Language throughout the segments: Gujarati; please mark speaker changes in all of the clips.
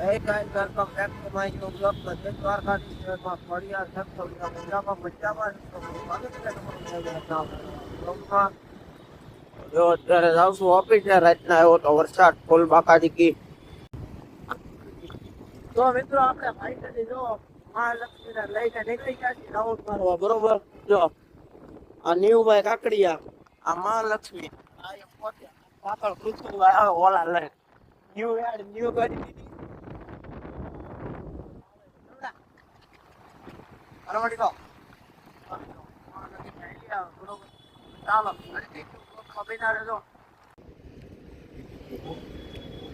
Speaker 1: Hey guys, welcome back to my new vlog. Today Dwarkadhish શહેરમાં ફળિયા જંગલ મજામાં vlogમાં જો અત્યારે જાઉં છું ઓફિસે. રાતના આવ્યો તો વરસાદ ફૂલ બાકાદીકી. તો મિત્રો આપણે ફાઇનલી જો મહાલક્ષ્મીને લઈને નીકળી ગયા છીએ રાઉન્ડ મારવા. બરોબર, જો આ નીવભાઈ કાકડિયા, આ મહાલક્ષ્મી, આ એ પોતે પાછળ પૃથ્વી ઓલા લઈને ન્યુ ગાડી લીધી. બરોબર તો ચાલો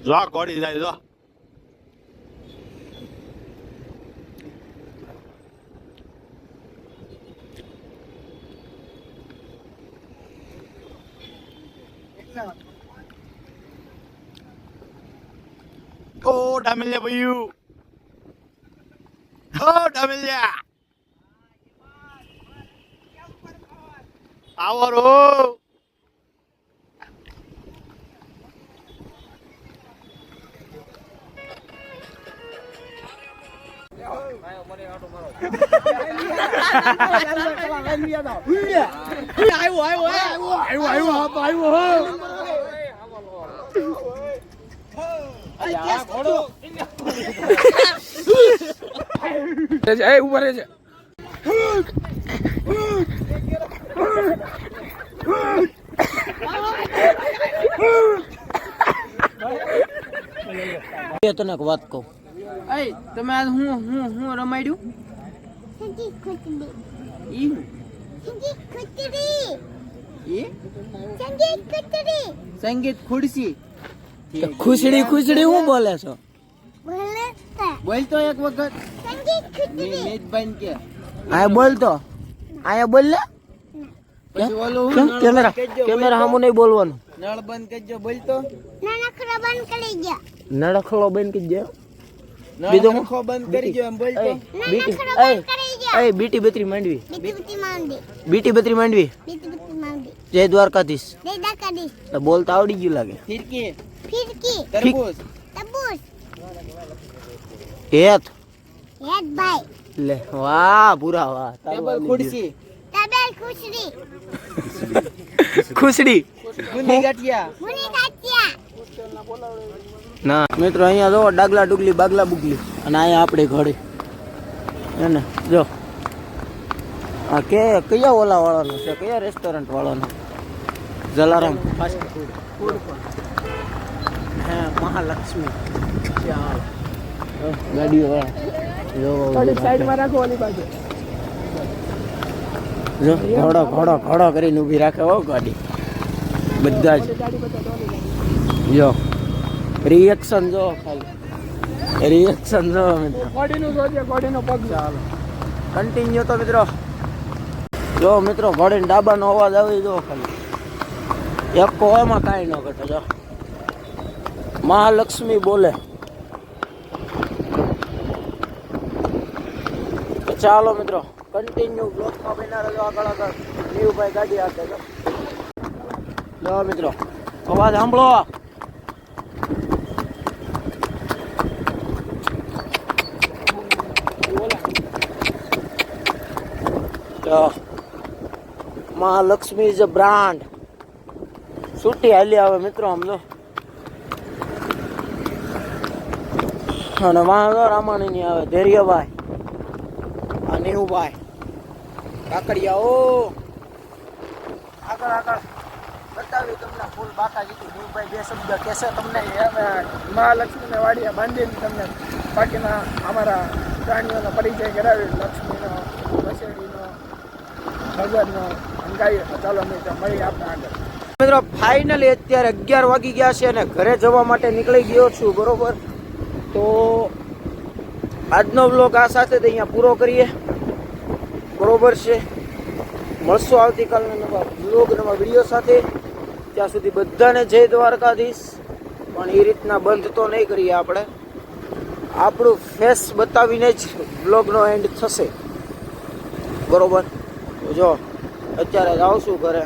Speaker 2: જો ગોડી જાય જો ઓ ડામેલિયા ભાઈ હો ડામેલિયા આવો રો
Speaker 1: તને એક વાત કહું, તમે આજ હું રમાડ્યું સંગીત ખુરશી ખુશડી ખુશડી હું બોલે છો? બોલતો એક વખત મેજબાન કે આ બોલતો આયા બોલ લે. કેમેરા સામુ નહીં બોલવાનું. નળ બંધ કરજો. બોલતો નળખલો બંધ કરી ગયો. નળખલો બંધ કરી ગયો. બીજું નળખો બંધ કરી ગયો એમ બોલતો. બીટી બીટી બત્રી માંડવી. બીટી બત્રી માંડવી. જય દ્વારકાધીશ. જય દ્વારકાધીશ. તો બોલતા આવડી ગયું લાગે. ફિરકી ફિરકી તરબૂચ તરબૂચ હેત હેત ભાઈ લે વાહ પૂરા વાહ. ટેબલ ખુરશી ટેબલ ખુરશી ખુશડી મુની ગાંઠિયા ના. મિત્રો અહીંયા જો ડાગલા ડુગલી બાગલા બુગલી અને અહીંયા આપણે ઘડી હે ને. જો આ કયા ઓલા વાળાનો છે, કયા રેસ્ટોરન્ટ વાળાનો? જલારામ ફાસ્ટ ફૂડ હે મહાલક્ષ્મી. ગાડીઓ સાઈડમાં રાખો ઓલી બાજુ. જો ઘોડો ઘોડો ઘોડો કરીને ઊભી રાખે હો ગાડી બધા જ. જો રિએક્શન જો ખાલી રિએક્શન જો ગાડીનું જોજે ગાડીનો પગ. ચાલો કન્ટિન્યુ. તો મિત્રો જો મિત્રો ઘોડીને ડાબાનો અવાજ આવી જો ખાલી એક કોવામાં કાંઈ ન ઘટે. જો મહાલક્ષ્મી બોલે. ચાલો મિત્રો કન્ટિન્યુ બ્લોકમાં બના રહેજો. આગળ આગળ નીવભાઈ ગાડી આપે છે. જો મિત્રો અવાજ સાંભળો. Mahalakshmi is a brand. છૂટી હાલી આવે મિત્રો સમજો. અને વાંધો રામાણી આવે ધૈર્યભાઈ નીવભાઈ કાકડિયા. ઓ આગળ આગળ બતાવી તમને ફૂલ બાકાજી. નીવભાઈ બે શબ્દ કહેશે તમને. મહાલક્ષ્મીને વાડિયા બાંધીને તમને બાકીના અમારા પ્રાણીઓનો પરિચય કરાવી. લક્ષ્મીનો, વસેડીનો, ભગવાનનો ગાય. ચાલો મિત્રો મળી આપણે આગળ. મિત્રો ફાઇનલી અત્યારે 11 વાગી ગયા છે અને ઘરે જવા માટે નીકળી ગયો છું. બરોબર, તો આજનો વ્લોગ આ સાથે જ અહીંયા પૂરો કરીએ. બરોબર છે, મળશું આવતીકાલના નવા વ્લોગ નવા વિડીયો સાથે. ત્યાં સુધી બધાને જય દ્વારકાધીશ. પણ એ રીતના બંધ તો નહીં કરીએ આપણે. આપણું ફેસ બતાવીને જ વ્લોગનો એન્ડ થશે. બરોબર, જો અત્યારે જ આવશું ઘરે.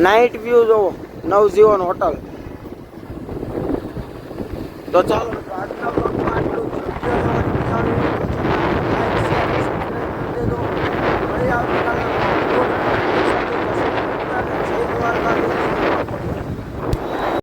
Speaker 1: નાઇટ વ્યૂ જોવો, નવજીવન હોટલ. તો ચાલો મિત્રો આજના બ્લોગમાં